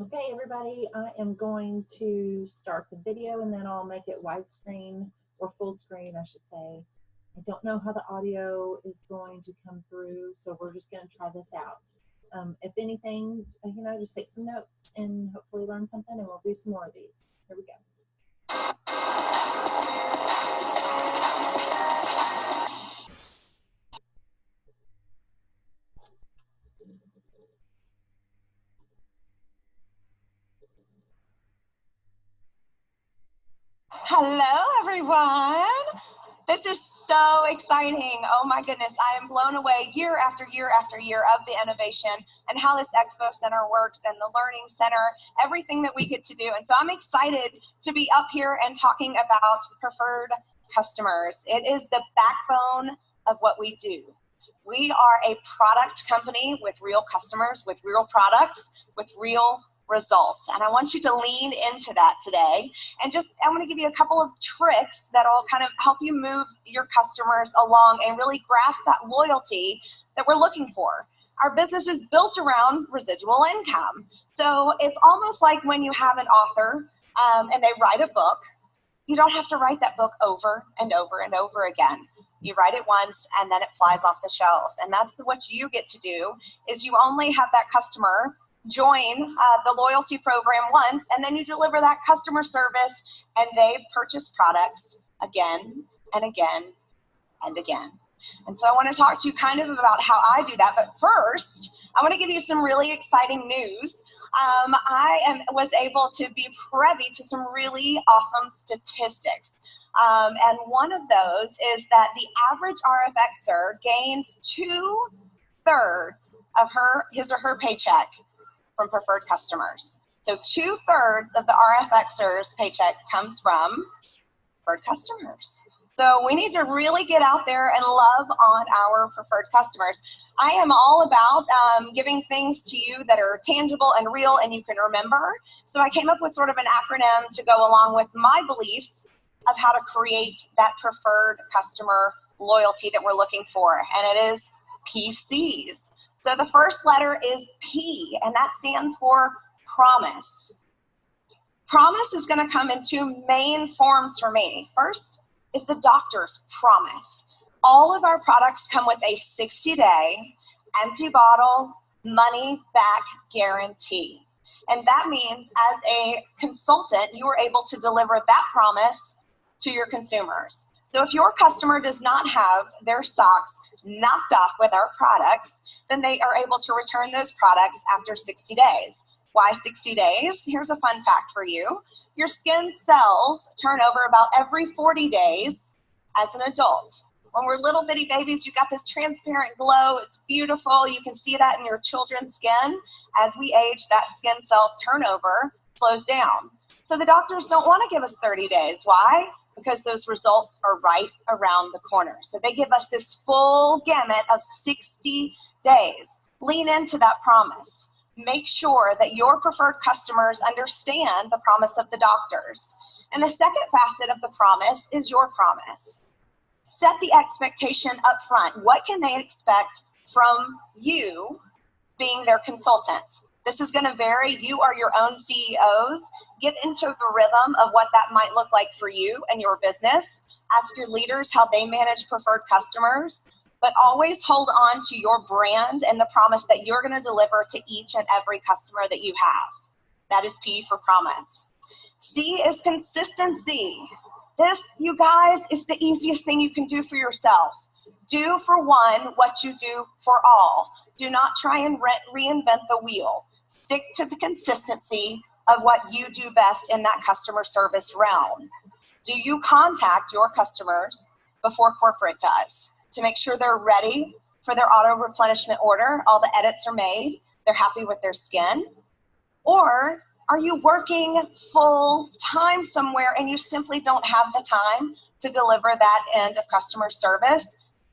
Okay, everybody, I am going to start the video and then I'll make it widescreen or full screen, I should say. I don't know how the audio is going to come through, so we're just going to try this out. If anything, just take some notes and hopefully learn something, and we'll do some more of these. Here we go. Hello, everyone. This is so exciting. Oh my goodness, I am blown away year after year after year of the innovation and how this Expo Center works and the Learning Center, everything that we get to do. And so I'm excited to be up here and talking about preferred customers. It is the backbone of what we do. We are a product company with real customers, with real products, with real results. And I want you to lean into that today. And I want to give you a couple of tricks that'll kind of help you move your customers along and really grasp that loyalty that we're looking for. Our business is built around residual income. So it's almost like when you have an author and they write a book, you don't have to write that book over and over and over again. You write it once and then it flies off the shelves. And that's what you get to do, is you only have that customer join the loyalty program once, and then you deliver that customer service and they purchase products again and again and again. And so I want to talk to you kind of about how I do that. But first, I want to give you some really exciting news. I was able to be privy to some really awesome statistics. And one of those is that the average RFXer gains 2/3 of his or her paycheck from preferred customers. So 2/3 of the RFXer's paycheck comes from preferred customers. So we need to really get out there and love on our preferred customers. I am all about giving things to you that are tangible and real and you can remember. So I came up with sort of an acronym to go along with my beliefs of how to create that preferred customer loyalty that we're looking for. And it is PCs. So the first letter is P, and that stands for promise. Promise is going to come in two main forms for me. First is the doctor's promise. All of our products come with a 60-day empty bottle money back guarantee. And that means as a consultant, you are able to deliver that promise to your consumers. So if your customer does not have their socks knocked off with our products, then they are able to return those products after 60 days. Why 60 days? Here's a fun fact for you. Your skin cells turn over about every 40 days as an adult. When we're little bitty babies, you've got this transparent glow. It's beautiful. You can see that in your children's skin. As we age, that skin cell turnover slows down. So the doctors don't want to give us 30 days. Why? Because those results are right around the corner. So they give us this full gamut of 60 days. Lean into that promise. Make sure that your preferred customers understand the promise of the doctors. And the second facet of the promise is your promise. Set the expectation up front. What can they expect from you being their consultant? This is going to vary. You are your own CEOs. Get into the rhythm of what that might look like for you and your business. Ask your leaders how they manage preferred customers, but always hold on to your brand and the promise that you're going to deliver to each and every customer that you have. That is P for promise. C is consistency. This, you guys, is the easiest thing you can do for yourself. Do for one what you do for all. Do not try and reinvent the wheel. Stick to the consistency of what you do best in that customer service realm. Do you contact your customers before corporate does to make sure they're ready for their auto replenishment order? All the edits are made. They're happy with their skin. Or are you working full time somewhere and you simply don't have the time to deliver that end of customer service?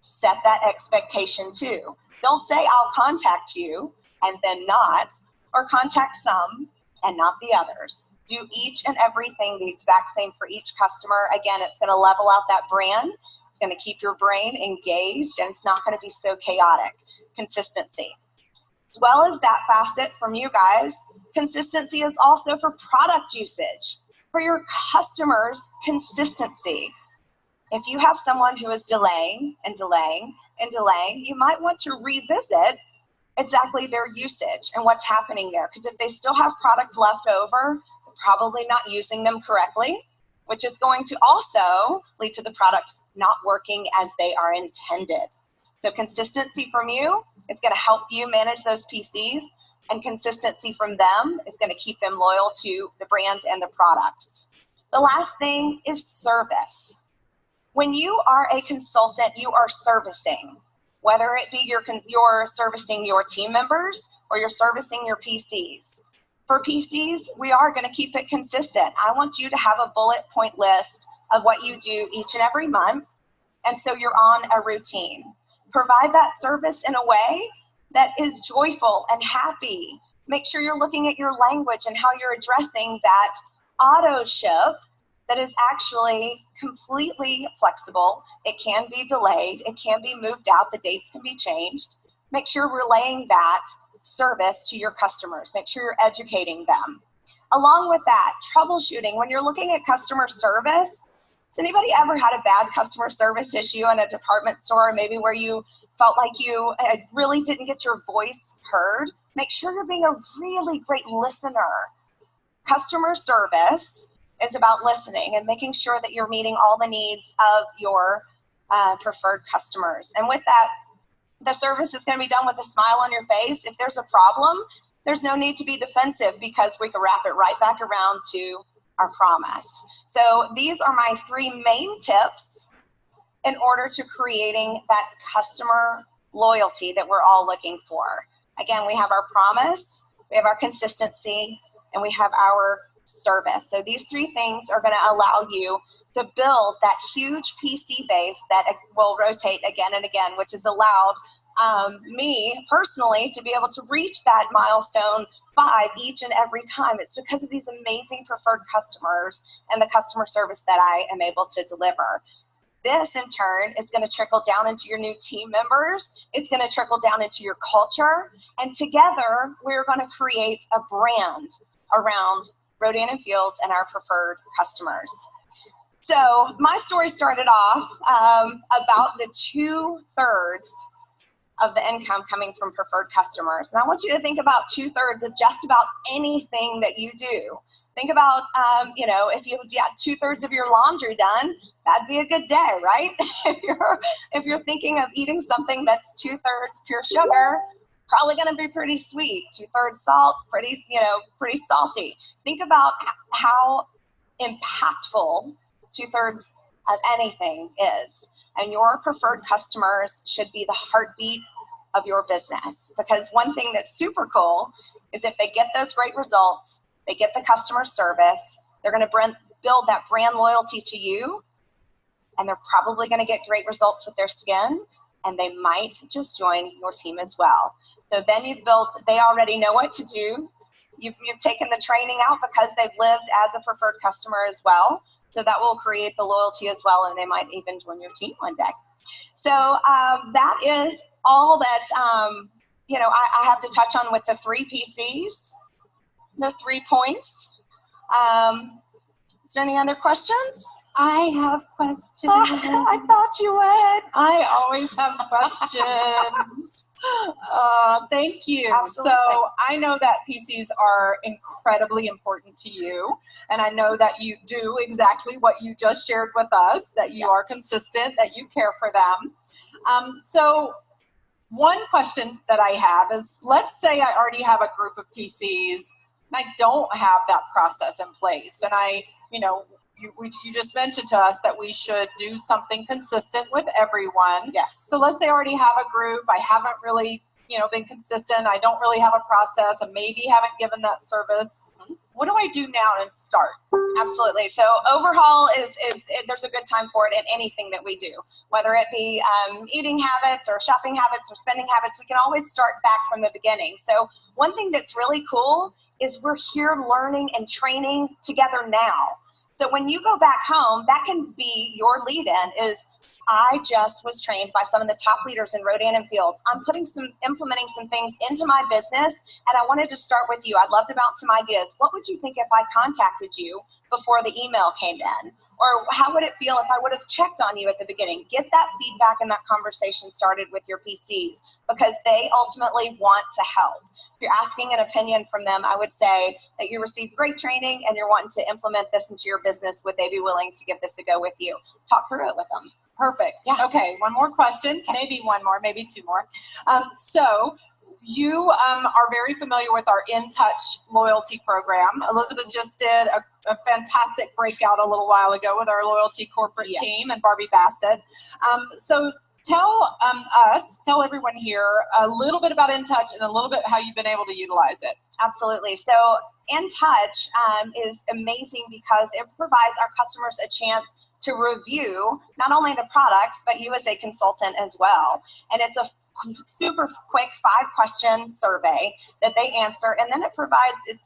Set that expectation too. Don't say I'll contact you and then not, or contact some and not the others. Do each and everything the exact same for each customer. Again, it's going to level out that brand. It's going to keep your brain engaged, and it's not going to be so chaotic. Consistency. As well as that facet from you guys, consistency is also for product usage. For your customers, consistency. If you have someone who is delaying and delaying and delaying, you might want to revisit exactly their usage and what's happening there. Because if they still have product left over, they're probably not using them correctly, which is going to also lead to the products not working as they are intended. So consistency from you is going to help you manage those PCs, and consistency from them is going to keep them loyal to the brand and the products. The last thing is service. When you are a consultant, you are servicing, whether it be you're servicing your team members or you're servicing your PCs. For PCs, we are going to keep it consistent. I want you to have a bullet point list of what you do each and every month, and so you're on a routine. Provide that service in a way that is joyful and happy. Make sure you're looking at your language and how you're addressing that auto ship that is actually completely flexible. It can be delayed. It can be moved out. The dates can be changed. Make sure you're relaying that service to your customers. Make sure you're educating them. Along with that, troubleshooting. When you're looking at customer service, has anybody ever had a bad customer service issue in a department store, maybe where you felt like you really didn't get your voice heard? Make sure you're being a really great listener. Customer service is about listening and making sure that you're meeting all the needs of your preferred customers. And with that, the service is going to be done with a smile on your face. If there's a problem, there's no need to be defensive, because we can wrap it right back around to our promise. So these are my 3 main tips in order to creating that customer loyalty that we're all looking for. Again, we have our promise, we have our consistency, and we have our service. So these 3 things are going to allow you to build that huge PC base that will rotate again and again, which has allowed me personally to be able to reach that milestone 5 each and every time. It's because of these amazing preferred customers and the customer service that I am able to deliver. This in turn is going to trickle down into your new team members. It's going to trickle down into your culture. And together we're going to create a brand around Rodan and Fields and our preferred customers. So my story started off about the 2/3 of the income coming from preferred customers. And I want you to think about 2/3 of just about anything that you do. Think about, if you got 2/3 of your laundry done, that'd be a good day, right? if you're thinking of eating something that's 2/3 pure sugar, probably going to be pretty sweet. 2/3 salt, pretty salty. Think about how impactful 2/3 of anything is. And your preferred customers should be the heartbeat of your business. Because one thing that's super cool is if they get those great results, they get the customer service, they're going to build that brand loyalty to you, and they're probably going to get great results with their skin, and they might just join your team as well. So then they already know what to do. You've taken the training out because they've lived as a preferred customer as well. So that will create the loyalty as well, and they might even join your team one day. So that is all that I have to touch on with the 3 PCs, the 3 points. Is there any other questions? I have questions. I thought you would. I always have questions. Thank you. Absolutely. So I know that PCs are incredibly important to you, and I know that you do exactly what you just shared with us, that you are consistent, that you care for them. So one question that I have is, let's say I already have a group of PCs and I don't have that process in place, and you just mentioned to us that we should do something consistent with everyone. Yes. So let's say I already have a group. I haven't really, been consistent. I don't really have a process, and maybe haven't given that service. What do I do now and start? Absolutely. So overhaul is there's a good time for it in anything that we do, whether it be eating habits or shopping habits or spending habits. We can always start back from the beginning. So one thing that's really cool is we're here learning and training together now. So when you go back home, that can be your lead-in is, I just was trained by some of the top leaders in Rodan and Fields. I'm implementing some things into my business, and I wanted to start with you. I'd love to bounce some ideas. What would you think if I contacted you before the email came in? Or how would it feel if I would have checked on you at the beginning? Get that feedback and that conversation started with your PCs, because they ultimately want to help. If you're asking an opinion from them, I would say that you received great training and you're wanting to implement this into your business. Would they be willing to give this a go with you? Talk through it with them. Perfect. Yeah. Okay, one more question, maybe one more, maybe two more. So you are very familiar with our In Touch loyalty program. Elizabeth just did a fantastic breakout a little while ago with our loyalty corporate team and Barbie Bassett. So tell everyone here a little bit about In Touch and a little bit how you've been able to utilize it. Absolutely. So In Touch is amazing because it provides our customers a chance to review not only the products, but you as a consultant as well. And it's a super quick 5-question survey that they answer, and then it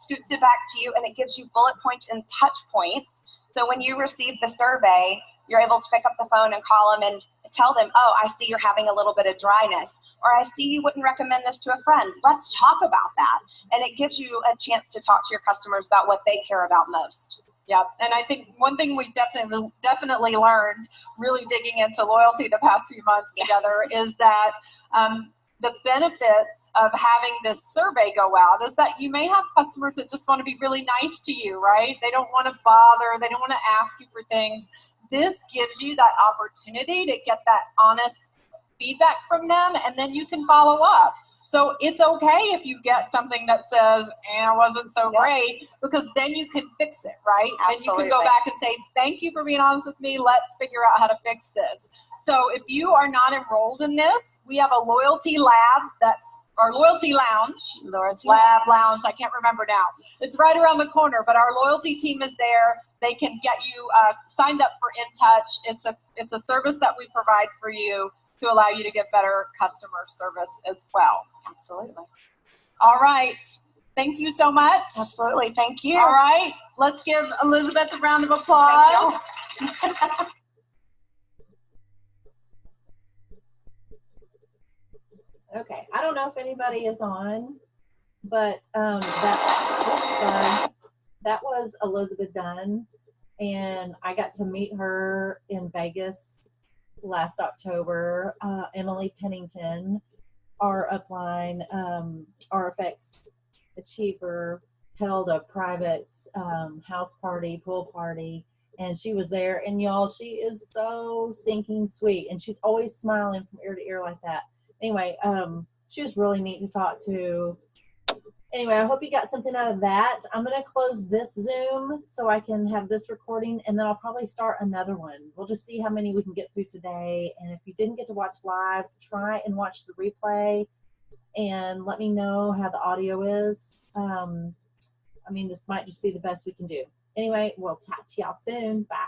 scoots it back to you, and it gives you bullet points and touch points. So when you receive the survey, you're able to pick up the phone and call them and tell them, oh, I see you're having a little bit of dryness, or I see you wouldn't recommend this to a friend. Let's talk about that. And it gives you a chance to talk to your customers about what they care about most. Yeah, and I think one thing we definitely learned really digging into loyalty the past few months together is that the benefits of having this survey go out is that you may have customers that just want to be really nice to you, right? They don't want to bother, they don't want to ask you for things. This gives you that opportunity to get that honest feedback from them, and then you can follow up. So it's okay if you get something that says, it wasn't so great, because then you can fix it, right? Absolutely. And you can go back and say, thank you for being honest with me. Let's figure out how to fix this. So if you are not enrolled in this, we have a loyalty lab our loyalty lounge. Lounge, I can't remember now. It's right around the corner, but our loyalty team is there. They can get you signed up for In Touch. It's a service that we provide for you to allow you to get better customer service as well. Absolutely. All right. Thank you so much. Absolutely. Thank you. All right. Let's give Elizabeth a round of applause. Okay, I don't know if anybody is on, but that was Elizabeth Dunn, and I got to meet her in Vegas last October. Emily Pennington, our upline RFX achiever, held a private house party, pool party, and she was there. And y'all, she is so stinking sweet, and she's always smiling from ear to ear like that. Anyway, she was really neat to talk to. Anyway, I hope you got something out of that. I'm going to close this Zoom so I can have this recording, and then I'll probably start another one. We'll just see how many we can get through today. And if you didn't get to watch live, try and watch the replay and let me know how the audio is. I mean, this might just be the best we can do. Anyway, we'll talk to y'all soon. Bye.